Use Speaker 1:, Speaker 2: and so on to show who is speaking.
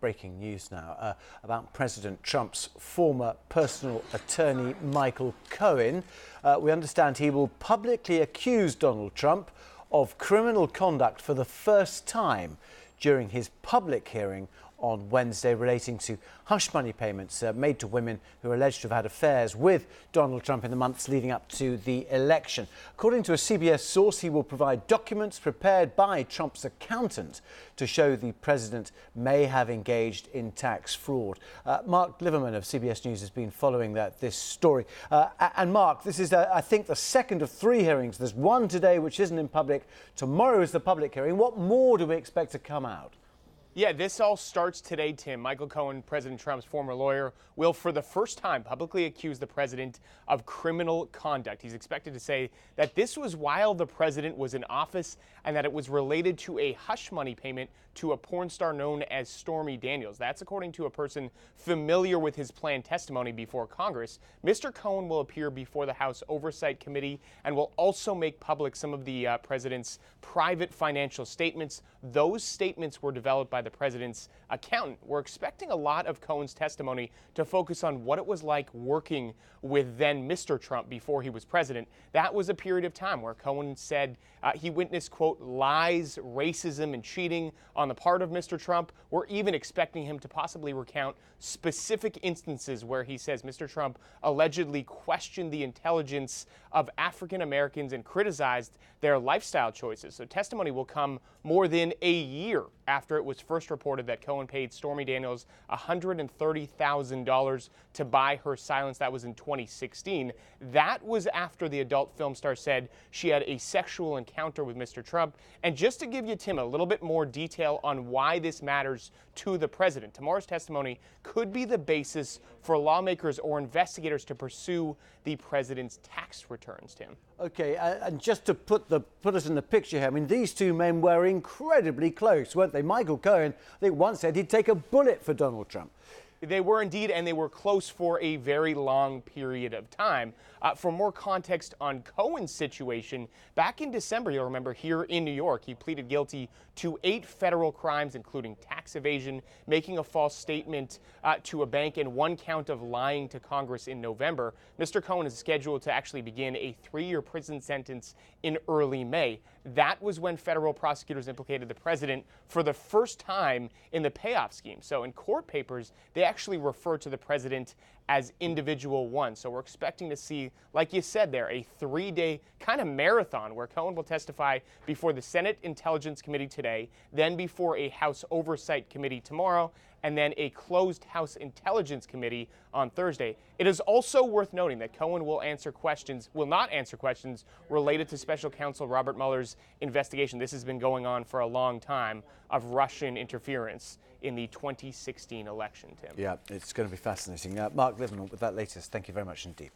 Speaker 1: breaking news now about President Trump's former personal attorney, Michael Cohen. We understand he will publicly accuse Donald Trump of criminal conduct for the first time during his public hearing on Wednesday relating to hush money payments made to women who are alleged to have had affairs with Donald Trump in the months leading up to the election. According to a CBS source, he will provide documents prepared by Trump's accountant to show the president may have engaged in tax fraud. Mark Liverman of CBS News has been following this story. And Mark, this is, I think, the second of three hearings. There's one today which isn't in public. Tomorrow is the public hearing. What more do we expect to come out?
Speaker 2: Yeah, this all starts today, Tim. Michael Cohen, President Trump's former lawyer, will for the first time publicly accuse the president of criminal conduct. He's expected to say that this was while the president was in office and that it was related to a hush money payment to a porn star known as Stormy Daniels. That's according to a person familiar with his planned testimony before Congress. Mr. Cohen will appear before the House Oversight Committee and will also make public some of the president's private financial statements. Those statements were developed by the president's accountant. We're expecting a lot of Cohen's testimony to focus on what it was like working with then Mr. Trump before he was president. That was a period of time where Cohen said he witnessed, quote, lies, racism, and cheating on the part of Mr. Trump. We're even expecting him to possibly recount specific instances where he says Mr. Trump allegedly questioned the intelligence of African Americans and criticized their lifestyle choices. So testimony will come more than a year after it was first reported that Cohen paid Stormy Daniels $130,000 to buy her silence. That was in 2016. That was after the adult film star said she had a sexual encounter with Mr. Trump. And just to give you, Tim, a little bit more detail on why this matters to the president, tomorrow's testimony could be the basis for lawmakers or investigators to pursue the president's tax returns, Tim.
Speaker 1: Okay, and just to put us in the picture here, I mean, these two men were incredibly close, weren't they? Michael Cohen, I think, once said he'd take a bullet for Donald Trump.
Speaker 2: They were indeed, and they were close for a very long period of time. For more context on Cohen's situation, back in December, you'll remember, here in New York, he pleaded guilty to 8 federal crimes, including tax evasion, making a false statement to a bank, and 1 count of lying to Congress in November. Mr. Cohen is scheduled to actually begin a 3-year prison sentence in early May. That was when federal prosecutors implicated the president for the first time in the payoff scheme. So in court papers, they actually refer to the president as individual one. So we're expecting to see, like you said there, a 3-day kind of marathon where Cohen will testify before the Senate Intelligence Committee today, then before a House Oversight Committee tomorrow, and then a closed House Intelligence Committee on Thursday. It is also worth noting that Cohen will not answer questions related to Special Counsel Robert Mueller's investigation. This has been going on for a long time of Russian interference in the 2016 election, Tim.
Speaker 1: Yeah, it's going to be fascinating. Mark Liverman with that latest. Thank you very much indeed.